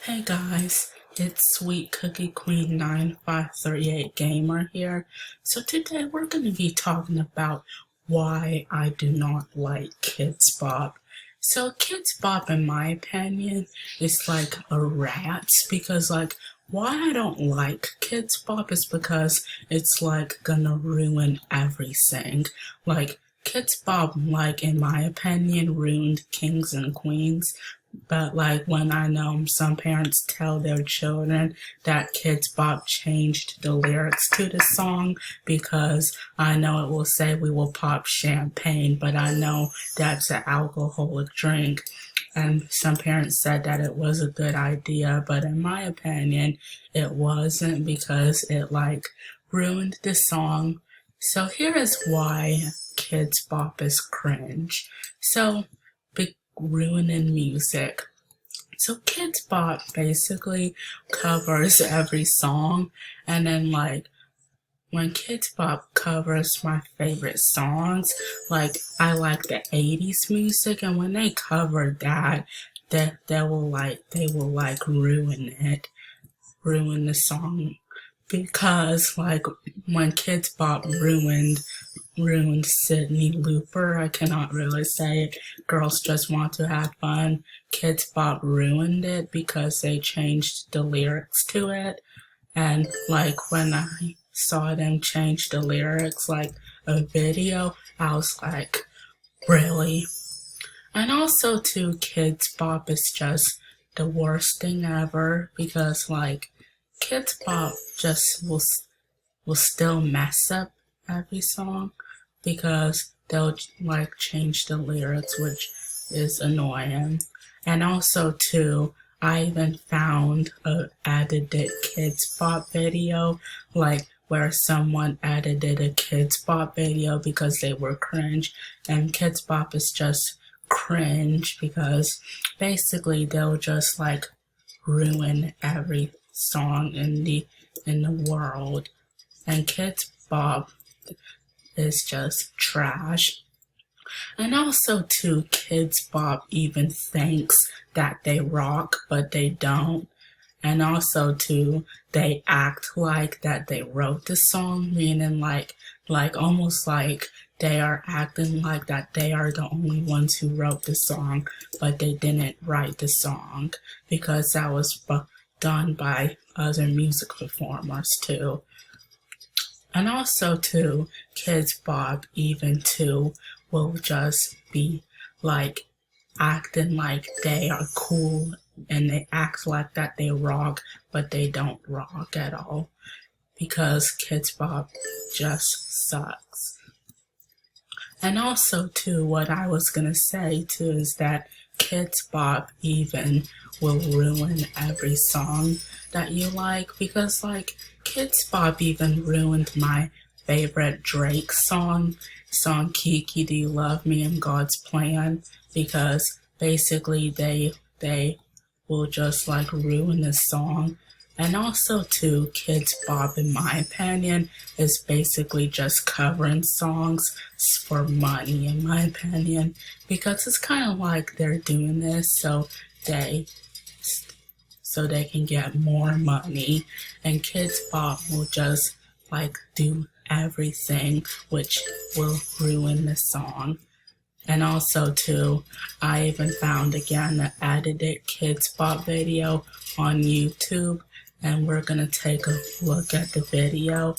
Hey guys, it's Sweet Cookie Queen 9538 Gamer here. So today we're going to be talking about why I do not like Kidz Bop. So Kidz Bop, in my opinion, is like a rat because why I don't like Kidz Bop is because it's gonna ruin everything. Kidz Bop, in my opinion, ruined Kings and Queens. But when I know some parents tell their children that Kidz Bop changed the lyrics to the song because I know it will say we will pop champagne, but I know that's an alcoholic drink. And some parents said that it was a good idea, but in my opinion, it wasn't because it ruined the song. So here is why Kidz Bop is cringe. So ruining music. So Kidz Bop basically covers every song, and then when Kidz Bop covers my favorite songs, I like the 80s music, and when they cover that, they will ruin the song because when Kidz Bop ruined Sydney Looper. I cannot really say it. Girls Just Want to Have Fun. Kidz Bop ruined it because they changed the lyrics to it. And when I saw them change the lyrics, a video, I was like, really? And also too, Kidz Bop is just the worst thing ever because Kidz Bop just will still mess up every song because they'll change the lyrics, which is annoying. And also too, I even found a edited Kidz Bop video, where someone edited a Kidz Bop video because they were cringe, and Kidz Bop is just cringe because basically they'll just ruin every song in the world, and Kidz Bop is just trash. And also too, Kidz Bop even thinks that they rock, but they don't. And also too, they act like that they wrote the song, meaning almost like they are acting like that they are the only ones who wrote the song, but they didn't write the song because that was done by other music performers too. And also too, Kidz Bop even too will just be acting like they are cool, and they act like that they rock, but they don't rock at all because Kidz Bop just sucks. And also too, what I was gonna say too is that Kidz Bop even will ruin every song that you like because Kidz Bop even ruined my favorite Drake song Kiki, Do You Love Me and God's Plan, because basically they will just ruin the song. And also too, Kidz Bop, in my opinion, is basically just covering songs for money, in my opinion, because it's kind of like they're doing this so they can get more money, and Kidz Bop will just do everything which will ruin the song. And also too, I even found again an edited Kidz Bop video on YouTube, and we're gonna take a look at the video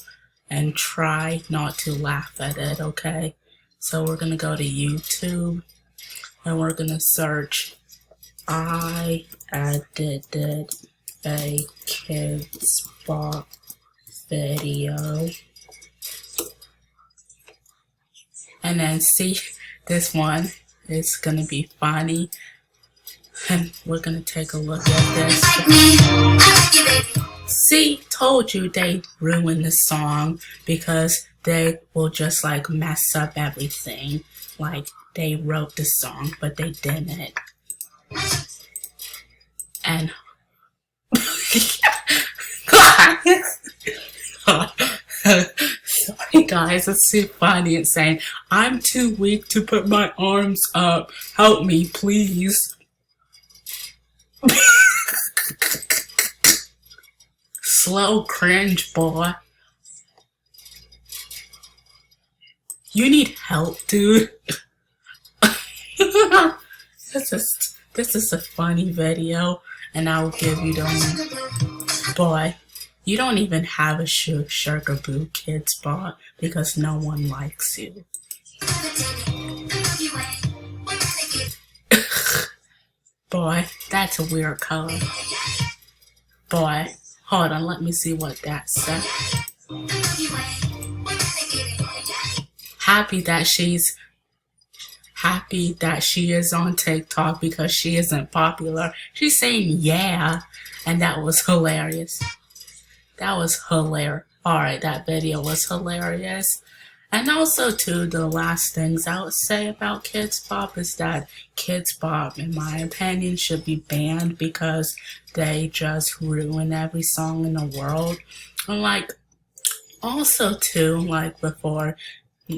and try not to laugh at it, okay? So we're gonna go to YouTube and we're gonna search I edited a Kidz Bop video, and then see, this one is gonna be funny, and we're gonna take a look at this. See, told you they ruined the song because they will just mess up everything. They wrote the song, but they didn't. And sorry guys, it's too funny. It's saying, I'm too weak to put my arms up. Help me, please. slow cringe, boy. You need help, dude. This is a funny video, and I will give you the boy. You don't even have a Sugar-Boo Kidz Bop because no one likes you. Boy, that's a weird color. Boy, hold on, let me see what that said. Happy that she is on TikTok because she isn't popular. She's saying yeah, and that was hilarious. That was hilarious. Alright, that video was hilarious. And also, too, the last things I would say about Kidz Bop is that Kidz Bop, in my opinion, should be banned because they just ruin every song in the world. And, like, also, too, like, before,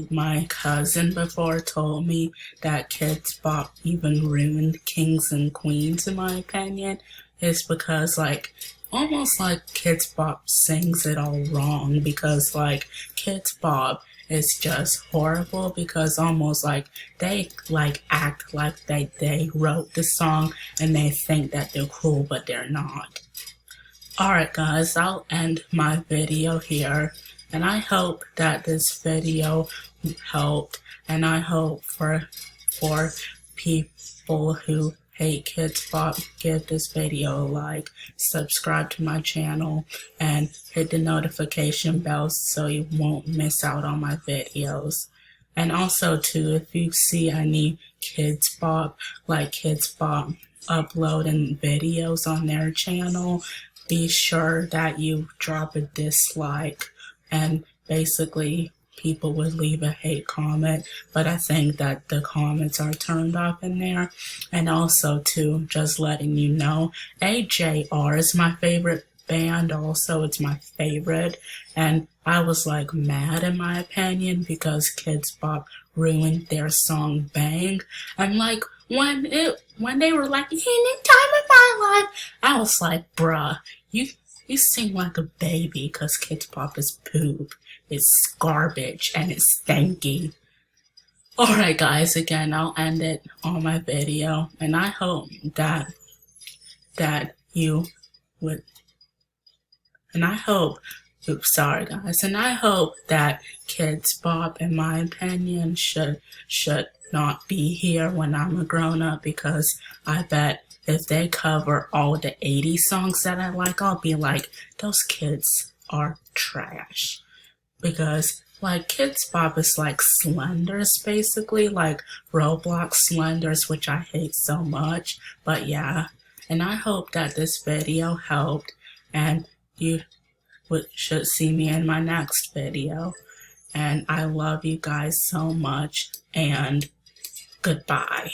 my cousin before told me that Kidz Bop even ruined Kings and Queens, in my opinion, is because, like, almost like Kidz Bop sings it all wrong because, like, Kidz Bop is just horrible because almost like they like act like they wrote the song and they think that they're cool, but they're not. Alright guys, I'll end my video here, and I hope that this video helped, and I hope for people who hate Kidz Bop, give this video a like, subscribe to my channel, and hit the notification bell so you won't miss out on my videos. And also too, if you see any Kidz Bop, like Kidz Bop uploading videos on their channel, be sure that you drop a dislike, and basically people would leave a hate comment, but I think that the comments are turned off in there. And also too, just letting you know, AJR is my favorite band. Also, it's my favorite, and I was like mad in my opinion because Kidz Bop ruined their song Bang. And like when they were like any time in my life, I was like, bruh, you sing like a baby because Kidz Bop is poop. It's garbage and it's stanky. Alright guys, again, I'll end it on my video, and I hope that you would, and I hope, oops, sorry guys, and I hope that Kidz Bop, in my opinion, should not be here when I'm a grown up, because I bet if they cover all the 80s songs that I like, I'll be like, those kids are trash. Because, like, Kidz Bop is like Slenders, basically, like Roblox Slenders, which I hate so much. But yeah, and I hope that this video helped, and you should see me in my next video. And I love you guys so much, and goodbye.